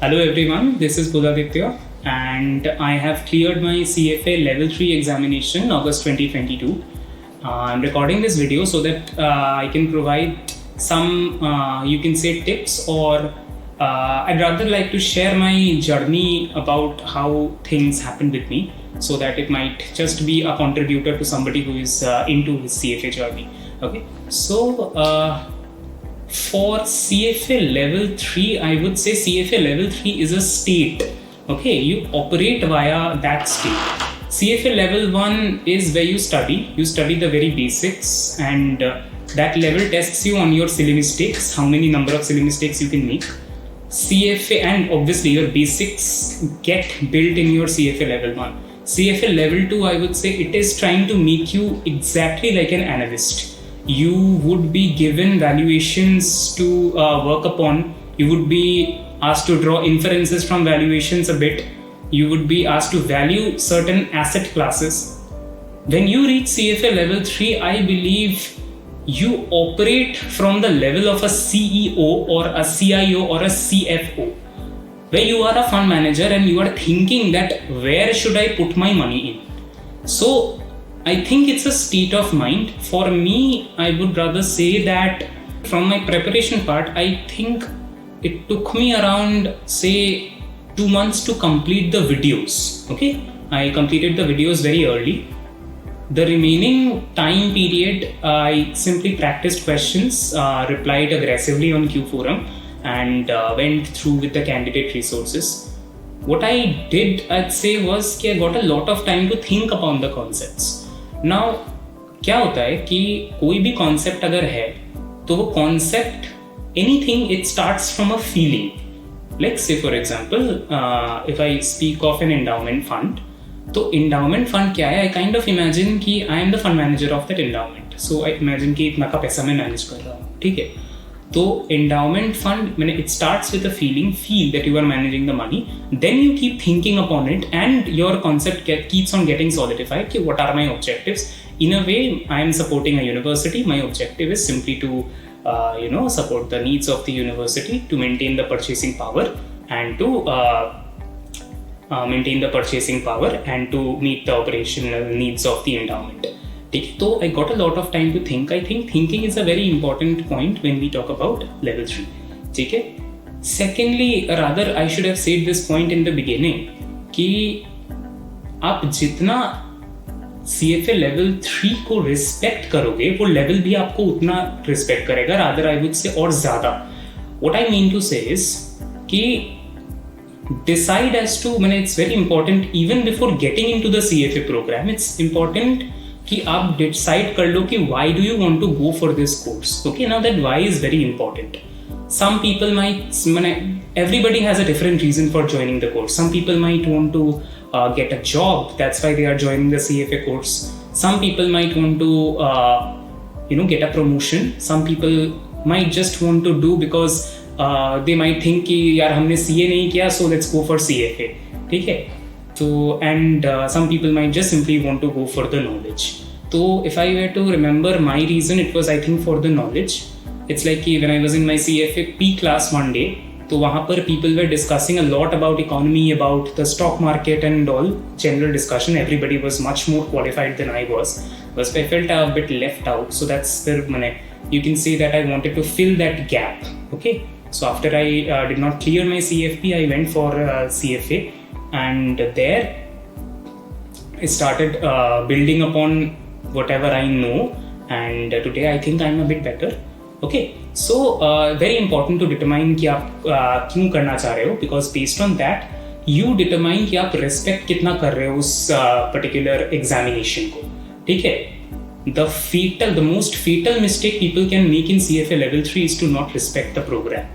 Hello everyone, this is Budhaditya and I have cleared my CFA Level 3 examination August 2022. I'm recording this video so that I can provide some, you can say, tips, or I'd rather like to share my journey about how things happened with me, so that it might just be a contributor to somebody who is into his CFA journey. Okay, so for CFA Level 3, I would say CFA Level 3 is a state. Okay, you operate via that state. CFA Level 1 is where you study the very basics, and that level tests you on your silly mistakes, how many number of silly mistakes you can make. CFA, and obviously your basics get built in your CFA Level 1. CFA Level 2, I would say it is trying to make you exactly like an analyst. You would be given valuations to work upon. You would be asked to draw inferences from valuations a bit. You would be asked to value certain asset classes. When you reach CFA Level 3, I believe you operate from the level of a CEO or a CIO or a CFO, where you are a fund manager and you are thinking that where should I put my money in. So I think it's a state of mind. For me, I would rather say that from my preparation part, I think it took me around, say, 2 months to complete the videos. Okay, I completed the videos very early. The remaining time period, I simply practiced questions, replied aggressively on QForum, and went through with the candidate resources. What I did, I'd say, was I got a lot of time to think upon the concepts. Now, क्या होता है कि कोई भी concept अगर है तो वो concept, anything, it starts from a feeling. Like say for example, if I speak of an endowment fund, तो endowment fund क्या है? I kind of imagine कि I am the fund manager of that endowment. So I imagine कि इतना का पैसा मैं manage कर रहा हूँ, ठीक है? तो endowment fund, it starts with a feeling, feel that you are managing the money. Then you keep thinking upon it, and your concept keeps on getting solidified. Okay, what are my objectives? In a way, I am supporting a university. My objective is simply to, support the needs of the university, to maintain the purchasing power, and to meet the operational needs of the endowment. So I got a lot of time to think. I think thinking is a very important point when we talk about level 3. Okay? Secondly, rather I should have said this point in the beginning, कि आप जितना CFA level 3 को respect करोगे, वो level भी आपको उतना respect करेगा, rather I would say और ज़्यादा. What I mean to say is कि decide as to, it's very important even before getting into the CFA program, it's important कि आप decide कर लो कि why do you want to go for this course. Okay, now that why is very important. Some people might, everybody has a different reason for joining the course. Some people might want to get a job, that's why they are joining the CFA course. Some people might want to get a promotion. Some people might just want to do because they might think कि यार हमने CA नहीं किया, so let's go for CFA. ठीक है? So, and some people might just simply want to go for the knowledge. So if I were to remember my reason, it was I think for the knowledge. It's like when I was in my CFA P class one day, तो वहाँ पर people were discussing a lot about economy, about the stock market and all, general discussion. Everybody was much more qualified than I was. But I felt a bit left out. So that's the, you can say that I wanted to fill that gap. Okay. So after I did not clear my CFP, I went for CFA. And there I started building upon whatever I know, and today I think I'm a bit better. Okay, so very important to determine कि आप क्यों करना चाह रहे हो, because based on that you determine कि आप respect कितना कर रहे हो उस particular examination को. ठीक है? The most fatal mistake people can make in CFA level 3 is to not respect the program.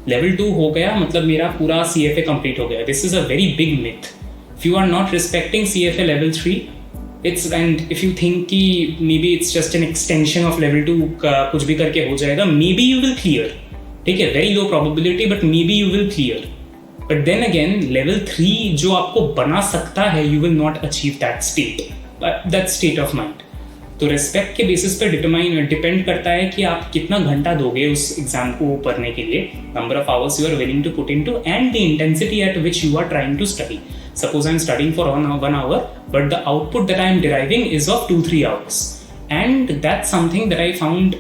Level 2 हो गया मतलब मेरा पूरा CFA complete हो गया. This is a very big myth. If you are not respecting CFA level 3, and if you think कि maybe it's just an extension of level 2 कुछ भी करके हो जाएगा, maybe you will clear. ठीक है, very low probability, but maybe you will clear. But then again, level 3 जो आपको बना सकता है, you will not achieve that state of mind. तो रेस्पेक्ट के बेसिस पे डिपेंड करता है कि आप कितना घंटा दोगे उस एग्जाम को पढ़ने के लिए, number of hours you are willing to put into and the intensity at which you are trying to study. Suppose I'm studying for 1 hour, but the output that I'm deriving is of 2-3 hours. And that's something that I found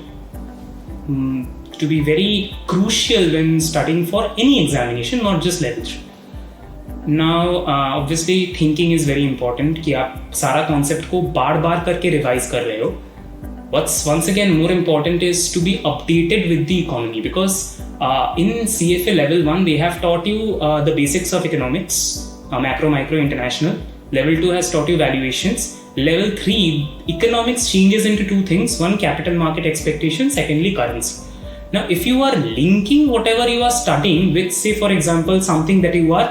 to be very crucial when studying for any examination, not just level 3. Now, obviously, thinking is very important कि आप सारा concept को बार करके revise कर रहे हो. What's once again more important is to be updated with the economy, because in CFA Level 1, they have taught you the basics of economics, macro, micro, international. Level 2 has taught you valuations. Level 3, economics changes into two things. One, capital market expectation. Secondly, currency. Now, if you are linking whatever you are studying with, say, for example, something that you are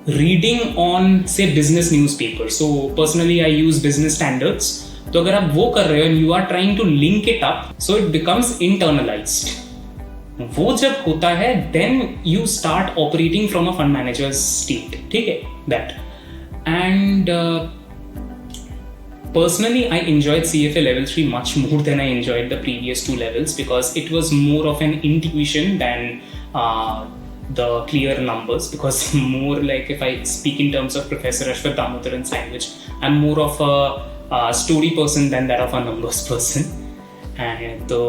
reading on, say, business newspaper. So, personally, I use business standards. तो अगर आप वो कर रहे हो and you are trying to link it up, so it becomes internalized. वो जब होता है then you start operating from a fund manager's state. ठीक है, that. And personally, I enjoyed CFA Level 3 much more than I enjoyed the previous two levels, because it was more of an intuition than the clear numbers. Because more like, if I speak in terms of Professor Ashwath Damodaran's language, I'm more of a story person than that of a numbers person. And the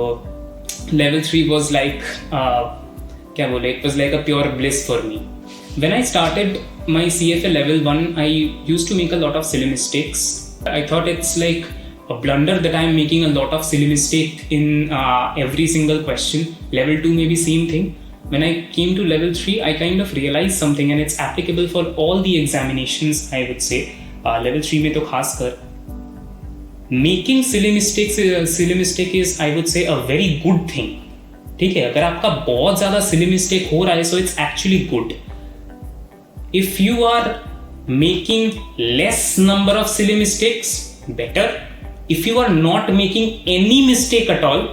Level 3 was like, it was like a pure bliss for me. When I started my CFA Level 1, I used to make a lot of silly mistakes. I thought it's like a blunder that I'm making a lot of silly mistake in every single question. Level 2 maybe same thing. When I came to Level 3, I kind of realized something, and it's applicable for all the examinations, I would say. Level 3 में तो खास कर making silly mistake is I would say a very good thing. ठीक है, अगर आपका बहुत ज्यादा सिली मिस्टेक हो रहा है, so it's actually good. If you are making less number of silly mistakes, better. If you are not making any mistake at all,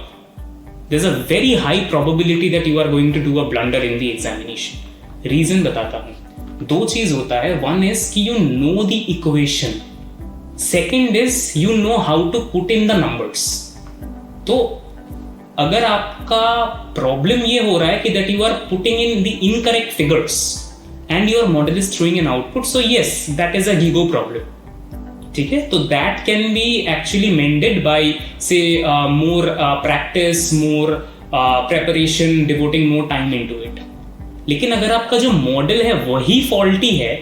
there is a very high probability that you are going to do a blunder in the examination. Reason बताता हूं. दो चीज होता है. One is कि you know the equation. Second is you know how to put in the numbers. तो अगर आपका प्रॉब्लम ये हो रहा है कि that you are putting in the incorrect figures and your model is throwing an output, so yes, that is a ego problem. ठीक है, तो that can be actually mended by say more practice, more preparation, devoting more time into it. लेकिन अगर आपका जो model है वही faulty है,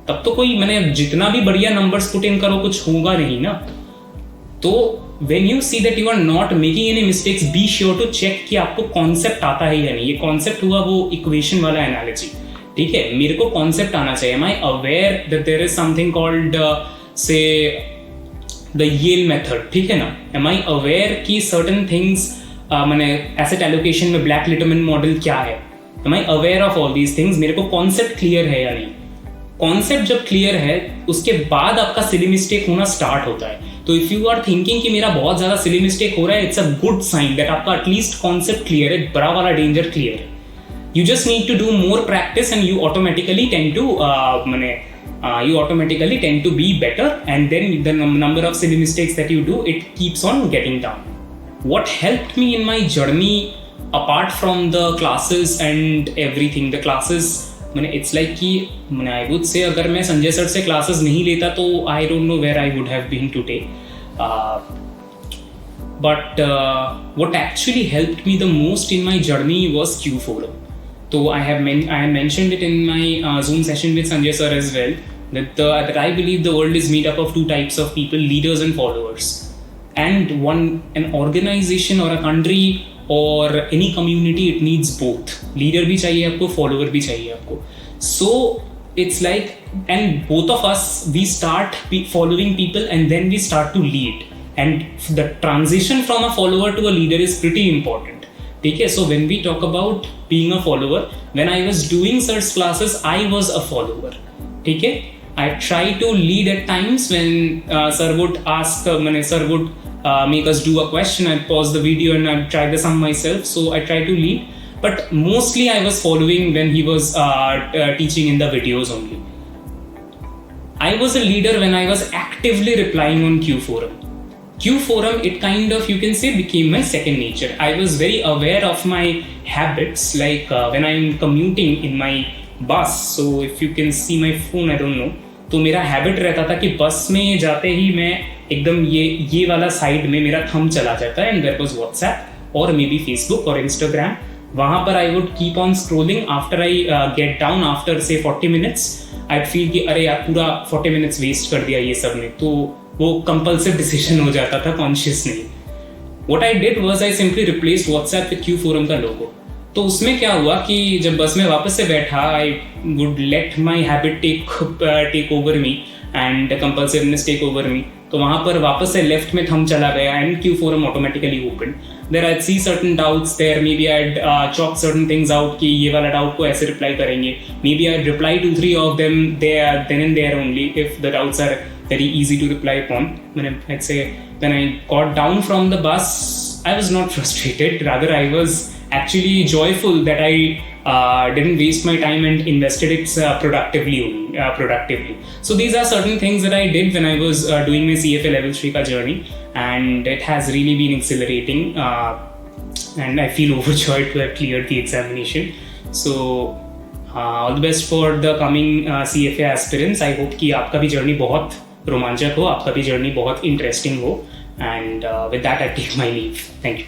तब तो कोई मैंने जितना भी बढ़िया नंबर्स पुट इन करो कुछ होगा नहीं ना. तो when you see that you are not making any mistakes, be sure to check कि आपको कॉन्सेप्ट आता है या नहीं. ये कॉन्सेप्ट हुआ वो इक्वेशन वाला एनालॉजी. ठीक है, मेरे को कॉन्सेप्ट आना चाहिए. Am I aware that there is something called say the Yale method? ठीक है ना. Am I aware कि certain things मैंने एसेट एलोकेशन में ब्लैक लिटरमैन मॉडल क्या है? Am I aware of all these things? मेरे को कॉन्सेप्ट क्लियर है या नहीं? कॉन्सेप्ट जब क्लियर है, उसके बाद आपका सिली मिस्टेक होना स्टार्ट होता है. तो इफ यू आर थिंकिंग कि मेरा बहुत ज्यादा सिली मिस्टेक हो रहा है, it's a good sign that आपका एटलीस्ट कॉन्सेप्ट क्लियर है, बड़ा वाला डेंजर क्लियर है. You just need to do more practice and you automatically tend to be better, and then the number of silly mistakes that you do, it keeps on getting down. What helped me in my journey apart from the classes and everything, the classes, मैंने it's like कि I would say अगर मैं Sanjay sir से classes नहीं लेता तो I don't know where I would have been today. But what actually helped me the most in my journey was QForum. तो I have mentioned it in my Zoom session with Sanjay Sir as well, that I believe the world is made up of two types of people, leaders and followers. And an organization or a country or any community, it needs both. Leader भी चाहिए आपको, follower भी चाहिए आपको. So it's like, and both of us, we start following people and then we start to lead. And the transition from a follower to a leader is pretty important. Okay, so when we talk about being a follower, when I was doing Sir's classes, I was a follower. Okay, I try to lead at times when Sir would ask, Sir would make us do a question. I'd pause the video and I'd try the sum myself. So I try to lead, but mostly I was following when he was teaching in the videos only. I was a leader when I was actively replying on QForum. QForum, it kind of, you can say, became my second nature. I was very aware of my habits, like when I'm commuting in my bus. So if you can see my phone, I don't know. तो मेरा habit रहता था कि बस में जाते ही मैं एकदम ये वाला साइड में मेरा थंब चला जाता है, एंड देयर वाज व्हाट्सएप और मे बी फेसबुक और इंस्टाग्राम. वहाँ पर I would keep on scrolling. After I get down after से 40 मिनट्स, आई फील कि अरे यार पूरा 40 मिनट्स वेस्ट कर दिया ये सब में. तो वो कंपल्सिव डिसीजन हो जाता था, कॉन्शियस नहीं. What I did was I simply replaced WhatsApp with QForum का लोगो. तो उसमें क्या हुआ कि जब बस में वापस से बैठा, I would let my habit take over me and compulsiveness take over me. तो वहाँ पर वापस से लेफ्ट में थंब चला गया and QForum automatically open. There I see certain doubts there, maybe I chalk certain things out कि ये वाला डाउट को ऐसे रिप्लाई करेंगे. Maybe I reply 2-3 of them then and there only if the doubts are very easy to reply upon. When I got down from the bus, I was not frustrated. Rather, I was actually joyful that I didn't waste my time and invested it productively. So these are certain things that I did when I was doing my CFA Level 3 ka journey, and it has really been exhilarating. And I feel overjoyed to have cleared the examination. So all the best for the coming CFA aspirants. I hope कि आपका भी journey बहुत रोमांचक हो, आपका भी journey बहुत interesting हो. And with that I take my leave. Thank you.